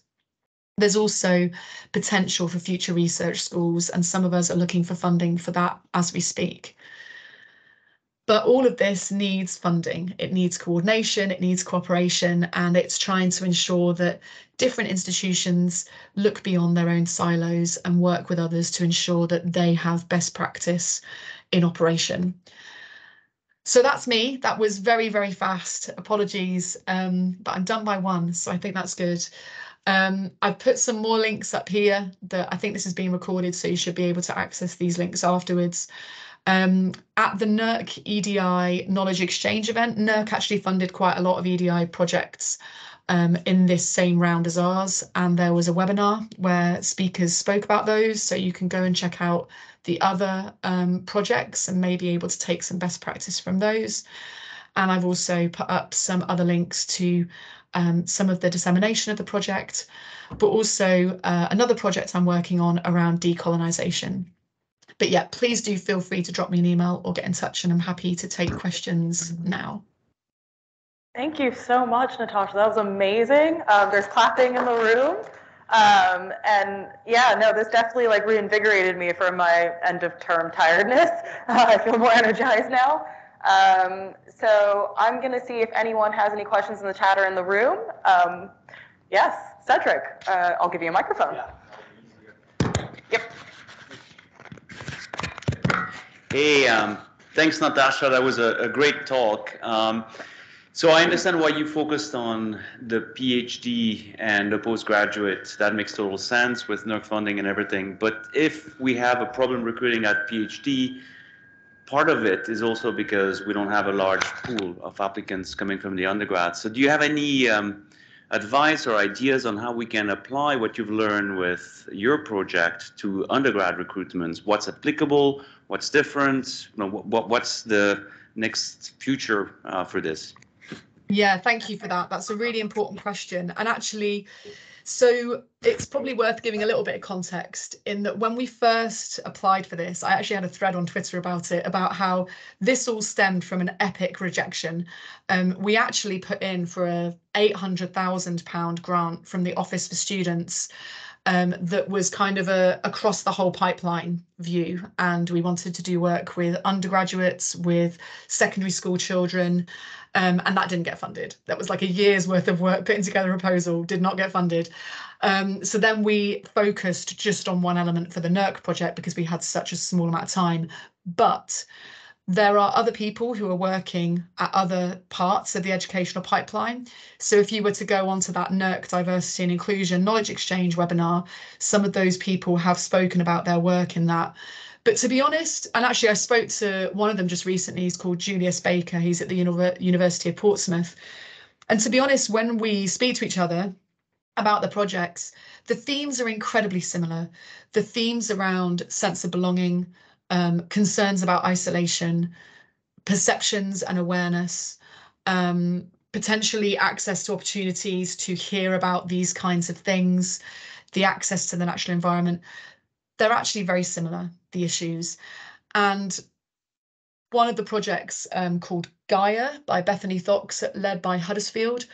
There's also potential for future research schools, and some of us are looking for funding for that as we speak. But all of this needs funding. It needs coordination, it needs cooperation, and it's trying to ensure that different institutions look beyond their own silos and work with others to ensure that they have best practice in operation. So that's me. That was very, very fast. Apologies, but I'm done by 1, so I think that's good. I've put some more links up here that I think this is being recorded, so you should be able to access these links afterwards. At the NERC EDI Knowledge Exchange event, NERC actually funded quite a lot of EDI projects in this same round as ours, and there was a webinar where speakers spoke about those, so you can go and check out the other projects and may be able to take some best practice from those. And I've also put up some other links to some of the dissemination of the project, but also another project I'm working on around decolonisation. But yeah, please do feel free to drop me an email or get in touch, and I'm happy to take questions now. Thank you so much, Natasha. That was amazing. There's clapping in the room. And yeah, no, this definitely reinvigorated me from my end of term tiredness. I feel more energized now. So I'm going to see if anyone has any questions in the chat or in the room. Yes, Cedric, I'll give you a microphone. Yeah. Yep. Hey, thanks, Natasha. That was a great talk. So I understand why you focused on the PhD and the postgraduate. That makes total sense with NERC funding and everything. But if we have a problem recruiting at PhD, part of it is also because we don't have a large pool of applicants coming from the undergrad. So do you have any advice or ideas on how we can apply what you've learned with your project to undergrad recruitments? What's applicable? What's different? You know, what's the next future for this? Yeah, thank you for that. That's a really important question. And actually, so it's probably worth giving a little bit of context in that when we first applied for this, I actually had a thread on Twitter about it, about how this all stemmed from an epic rejection. We actually put in for a £800,000 grant from the Office for Students that was kind of a across the whole pipeline view. And we wanted to do work with undergraduates, with secondary school children, and that didn't get funded. That was like a year's worth of work putting together a proposal, did not get funded. So then we focused just on one element for the NERC project because we had such a small amount of time. But there are other people who are working at other parts of the educational pipeline. So if you were to go onto that NERC Diversity and Inclusion Knowledge Exchange webinar, some of those people have spoken about their work in that. But to be honest, and actually I spoke to one of them just recently, he's called Julius Baker, he's at the University of Portsmouth. And to be honest, when we speak to each other about the projects, the themes are incredibly similar. The themes around sense of belonging, concerns about isolation, perceptions and awareness, potentially access to opportunities to hear about these kinds of things, the access to the natural environment, they're actually very similar, the issues. And one of the projects called Gaia by Bethany Fox, led by Huddersfield,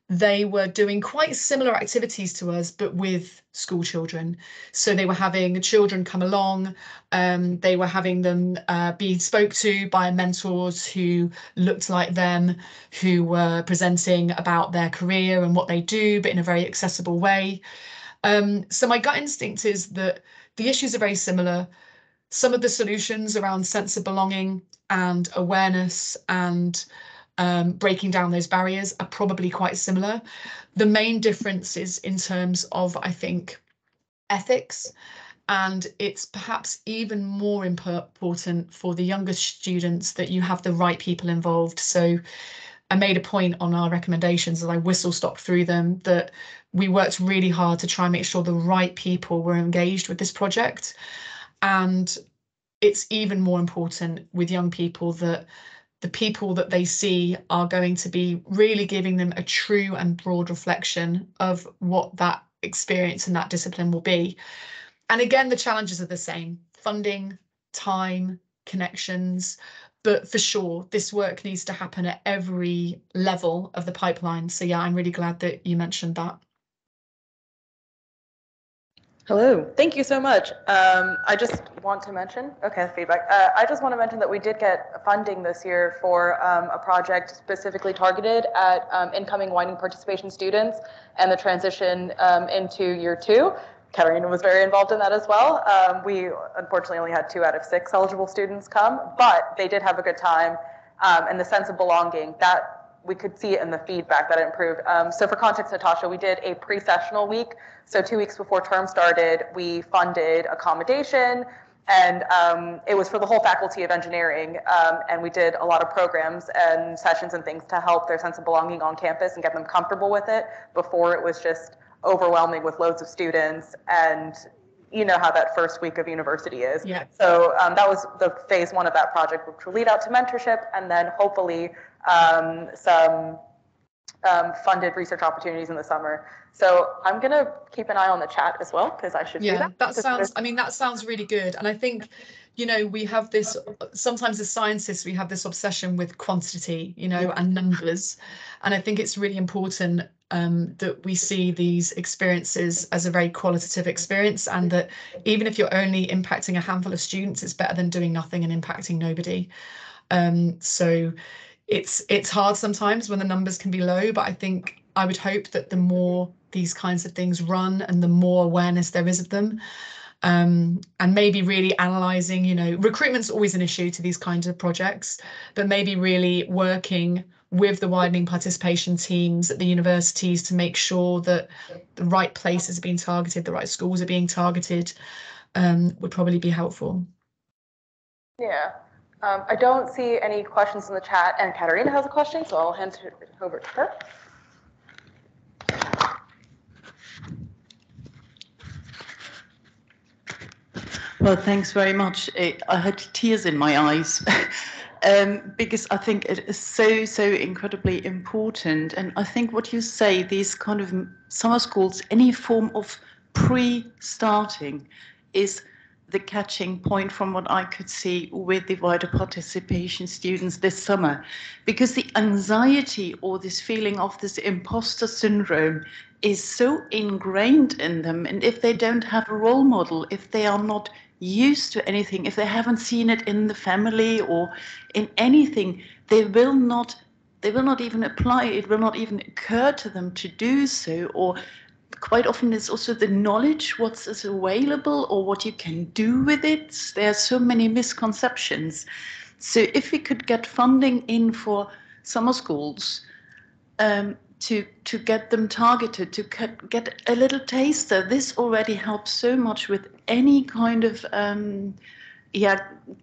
they were doing quite similar activities to us, but with school children. So they were having children come along, they were having them be spoke to by mentors who looked like them, who were presenting about their career and what they do, but in a very accessible way. So my gut instinct is that the issues are very similar. Some of the solutions around sense of belonging and awareness and breaking down those barriers are probably quite similar. The main difference is in terms of, I think, ethics, and it's perhaps even more important for the younger students that you have the right people involved. So I made a point on our recommendations as I whistle-stopped through them that we worked really hard to try and make sure the right people were engaged with this project. And it's even more important with young people that the people that they see are going to be really giving them a true and broad reflection of what that experience and that discipline will be. And again, the challenges are the same: funding, time, connections. But for sure, this work needs to happen at every level of the pipeline. So yeah, I'm really glad that you mentioned that. Hello, thank you so much. I just want to mention, okay, feedback. I just want to mention that we did get funding this year for a project specifically targeted at incoming winding participation students and the transition into year 2. Katarina was very involved in that as well. We unfortunately only had 2 out of 6 eligible students come, but they did have a good time, and the sense of belonging, that we could see it in the feedback that it improved. So for context, Natasha, we did a pre-sessional week. So 2 weeks before term started, we funded accommodation, and it was for the whole faculty of engineering. And we did a lot of programs and sessions and things to help their sense of belonging on campus and get them comfortable with it before it was just overwhelming with loads of students, and you know how that first week of university is. Yeah. So that was the phase 1 of that project, which will lead out to mentorship, and then hopefully some funded research opportunities in the summer. So I'm gonna keep an eye on the chat as well, because I should do that. Yeah, that sounds, I mean, that sounds really good. And I think, you know, we have this, sometimes as scientists, we have this obsession with quantity, you know, and numbers. And I think it's really important that we see these experiences as a very qualitative experience, and that even if you're only impacting a handful of students, it's better than doing nothing and impacting nobody. So it's hard sometimes when the numbers can be low, but I think I would hope that the more these kinds of things run and the more awareness there is of them, and maybe really analysing, recruitment's always an issue to these kinds of projects, but maybe really working with the widening participation teams at the universities to make sure that the right places are being targeted, the right schools are being targeted, would probably be helpful. Yeah. I don't see any questions in the chat, and Katarina has a question, so I'll hand it over to her. Well, thanks very much. I had tears in my eyes because I think it is so incredibly important. And I think what you say, these kind of summer schools, any form of pre-starting is the catching point from what I could see with the wider participation students this summer, because the anxiety or this feeling of this imposter syndrome is so ingrained in them. And if they don't have a role model, if they are not used to anything, if they haven't seen it in the family or in anything, they will not even apply. It will not even occur to them to do so. Or quite often it's also the knowledge, what is available or what you can do with it. There are so many misconceptions. So if we could get funding in for summer schools, to get them targeted, to get a little taster, this already helps so much with any kind of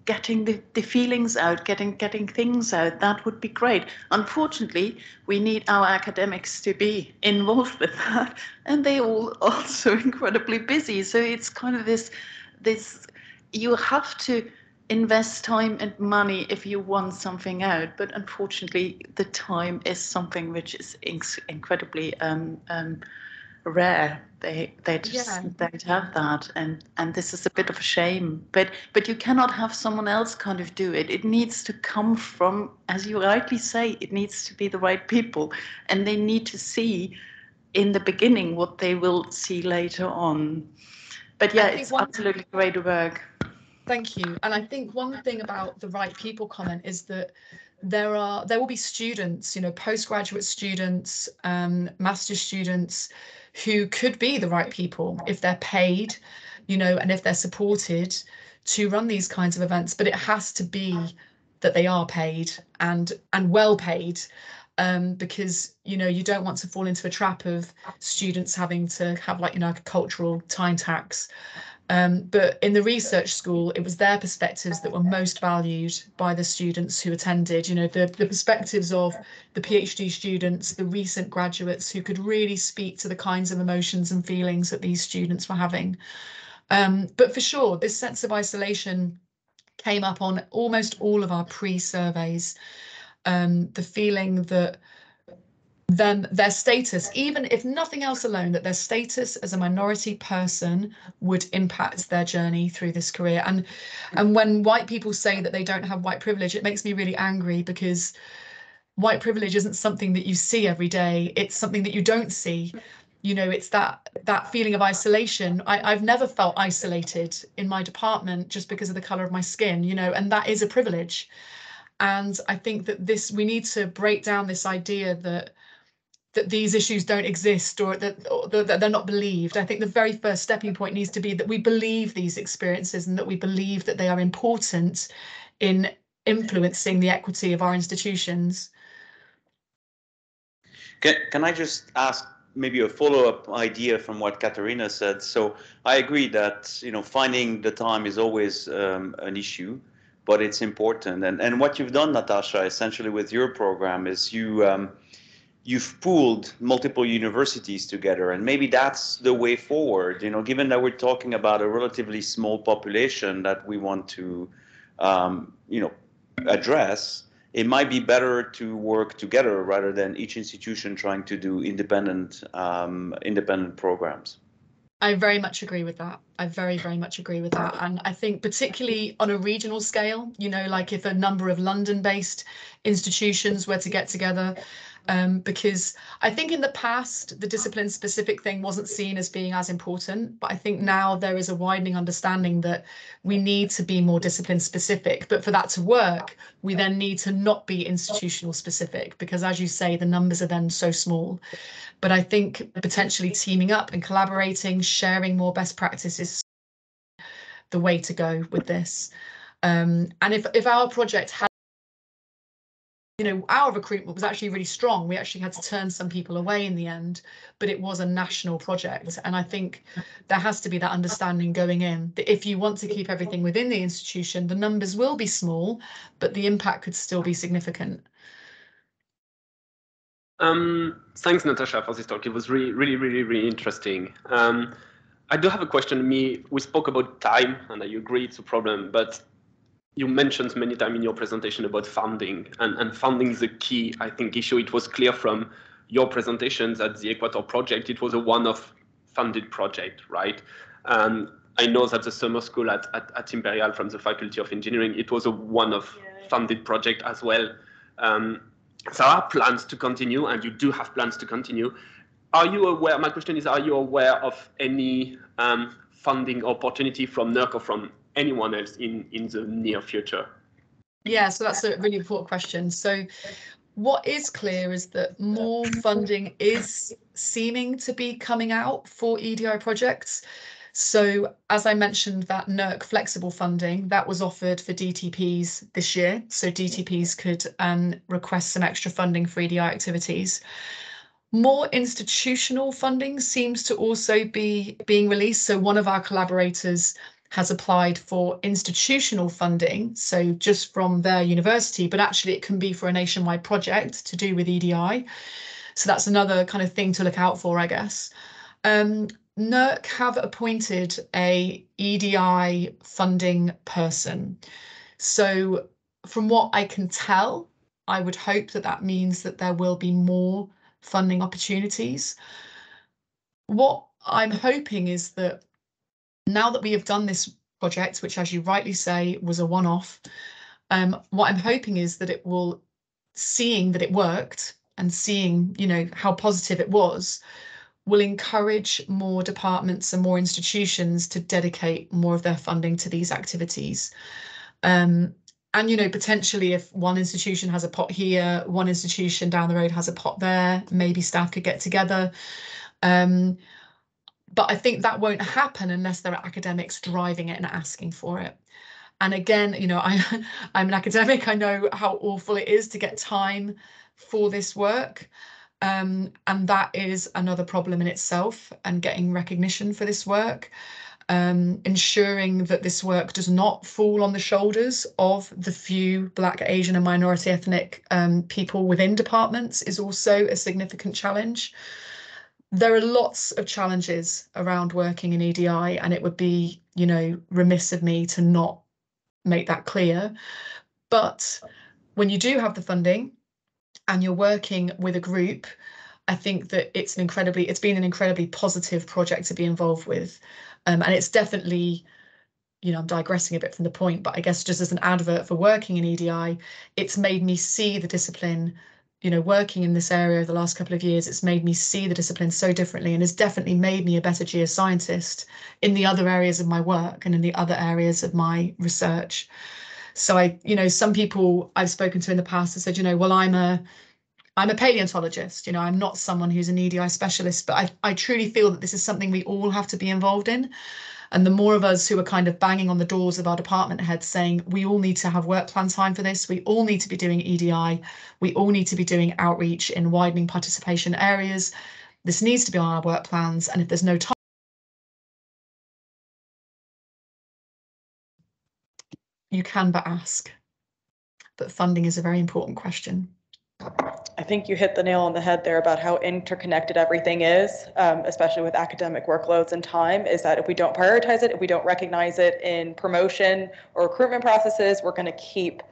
getting the feelings out, getting things out. That would be great. Unfortunately, we need our academics to be involved with that, and they all are so incredibly busy. So it's kind of this you have to invest time and money if you want something out, but unfortunately the time is something which is incredibly rare. They just don't have that, and this is a bit of a shame. But you cannot have someone else kind of do it. It needs to come from, as you rightly say, it needs to be the right people, and they need to see in the beginning what they will see later on. But yeah, it's absolutely great work. Thank you. And I think one thing about the right people comment is that there will be students, postgraduate students, master's students who could be the right people if they're paid, and if they're supported to run these kinds of events. But it has to be that they are paid and well paid, because you don't want to fall into a trap of students having to have a cultural time tax. But in the research school, it was their perspectives that were most valued by the students who attended, the perspectives of the PhD students, the recent graduates who could really speak to the kinds of emotions and feelings that these students were having. But for sure, this sense of isolation came up on almost all of our pre-surveys. The feeling that their status, even if nothing else alone, that their status as a minority person would impact their journey through this career. And when white people say that they don't have white privilege, it makes me really angry, because white privilege isn't something that you see every day. It's something that you don't see. It's that feeling of isolation. I've never felt isolated in my department just because of the color of my skin, and that is a privilege. And I think that we need to break down this idea that these issues don't exist, or that they're not believed. I think the very first stepping point needs to be that we believe these experiences, and that we believe that they are important in influencing the equity of our institutions. Can I just ask maybe a follow-up idea from what Katarina said? So I agree that finding the time is always an issue, but it's important. And what you've done, Natasha, essentially with your program is you've pooled multiple universities together, and maybe that's the way forward. Given that we're talking about a relatively small population that we want to address, it might be better to work together rather than each institution trying to do independent programs. I very much agree with that. I very, very much agree with that. And I think particularly on a regional scale, you know, like if a number of London-based institutions were to get together, because I think in the past, the discipline-specific thing wasn't seen as being as important, but I think now there is a widening understanding that we need to be more discipline-specific. But for that to work, we then need to not be institutional-specific, because as you say, the numbers are then so small. But I think potentially teaming up and collaborating, sharing more best practices, the way to go with this. And if our project had, you know, our recruitment was actually really strong. We actually had to turn some people away in the end, but it was a national project. And I think there has to be that understanding going in that if you want to keep everything within the institution, the numbers will be small, but the impact could still be significant. Thanks, Natasha, for this talk. It was really interesting. I do have a question. We spoke about time, and I agree it's a problem, but you mentioned many times in your presentation about funding, and funding is a key, I think, issue. It was clear from your presentations at the Equator Project, it was a one-off funded project, right? I know that the summer school at Imperial from the Faculty of Engineering, it was a one-off funded project as well. There are plans to continue, and you do have plans to continue. Are you aware, my question is, are you aware of any funding opportunity from NERC or from anyone else in the near future? Yeah, so that's a really important question. So what is clear is that more funding is seeming to be coming out for EDI projects. So as I mentioned, that NERC flexible funding, that was offered for DTPs this year. So DTPs could request some extra funding for EDI activities. More institutional funding seems to also be being released. So one of our collaborators has applied for institutional funding, so just from their university, but actually it can be for a nationwide project to do with EDI. So that's another kind of thing to look out for, I guess. NERC have appointed a EDI funding person. So from what I can tell, I would hope that that means that there will be more funding opportunities. What I'm hoping is that now that we have done this project, which, as you rightly say, was a one-off, what I'm hoping is that it will, seeing that it worked and seeing, you know, how positive it was, will encourage more departments and more institutions to dedicate more of their funding to these activities. And, you know, potentially if one institution has a pot here, one institution down the road has a pot there, maybe staff could get together. But I think that won't happen unless there are academics driving it and asking for it. And again, you know, I'm an academic. I know how awful it is to get time for this work. And that is another problem in itself, and getting recognition for this work. Ensuring that this work does not fall on the shoulders of the few Black, Asian and minority ethnic people within departments is also a significant challenge. There are lots of challenges around working in EDI, and it would be, you know, remiss of me to not make that clear. But when you do have the funding and you're working with a group, I think that it's been an incredibly positive project to be involved with. And it's definitely, you know, I'm digressing a bit from the point, but I guess just as an advert for working in EDI, it's made me see the discipline, you know, working in this area over the last couple of years, it's made me see the discipline so differently, and has definitely made me a better geoscientist in the other areas of my work and in the other areas of my research. So you know, some people I've spoken to in the past have said, you know, well, I'm a paleontologist, you know, I'm not someone who's an EDI specialist, but I truly feel that this is something we all have to be involved in. And the more of us who are kind of banging on the doors of our department heads saying, we all need to have work plan time for this, we all need to be doing EDI, we all need to be doing outreach in widening participation areas, this needs to be on our work plans, and if there's no time, you can but ask. But funding is a very important question. I think you hit the nail on the head there about how interconnected everything is, especially with academic workloads and time, is that if we don't prioritize it, if we don't recognize it in promotion or recruitment processes, we're going to keep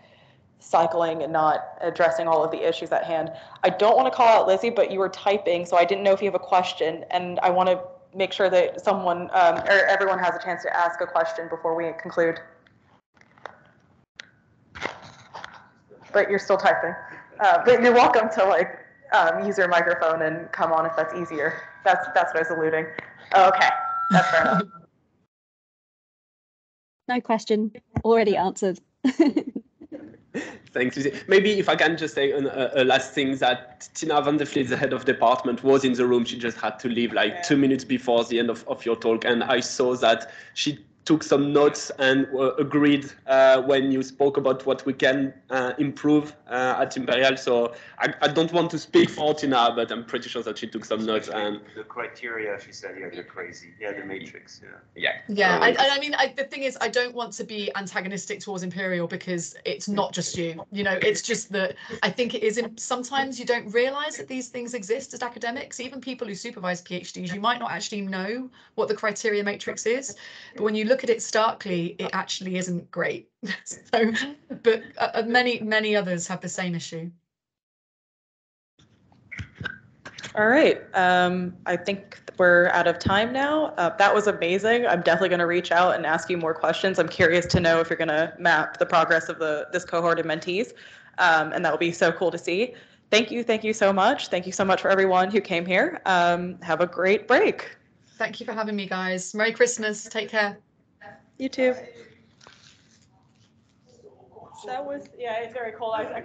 cycling and not addressing all of the issues at hand. I don't want to call out Lizzie, but you were typing, so I didn't know if you have a question, and I want to make sure that someone or everyone has a chance to ask a question before we conclude. But you're still typing. But you're welcome to like use your microphone and come on if that's easier. That's what I was alluding. Oh, okay, that's fair enough. No question, already answered. Thanks, Lucy. Maybe if I can just say a last thing, that Tina van der Vliet, the head of department, was in the room. She just had to leave like 2 minutes before the end of your talk. And I saw that she took some notes and agreed when you spoke about what we can improve at Imperial. So I don't want to speak for Tina, but I'm pretty sure that she took some notes. And the criteria, she said, yeah, they're crazy. Yeah, the matrix. Yeah. I mean, the thing is, I don't want to be antagonistic towards Imperial because it's not just you. You know, it's just that I think it is. Sometimes you don't realise that these things exist as academics. Even people who supervise PhDs, you might not actually know what the criteria matrix is, but when you look at it starkly, it actually isn't great. So, but many others have the same issue. All right, I think we're out of time now. That was amazing. I'm definitely going to reach out and ask you more questions. I'm curious to know if you're going to map the progress of this cohort of mentees, and that will be so cool to see. Thank you so much. Thank you so much for everyone who came here. Have a great break. Thank you for having me, guys. Merry Christmas. Take care. You too. That was, yeah, it's very cool. I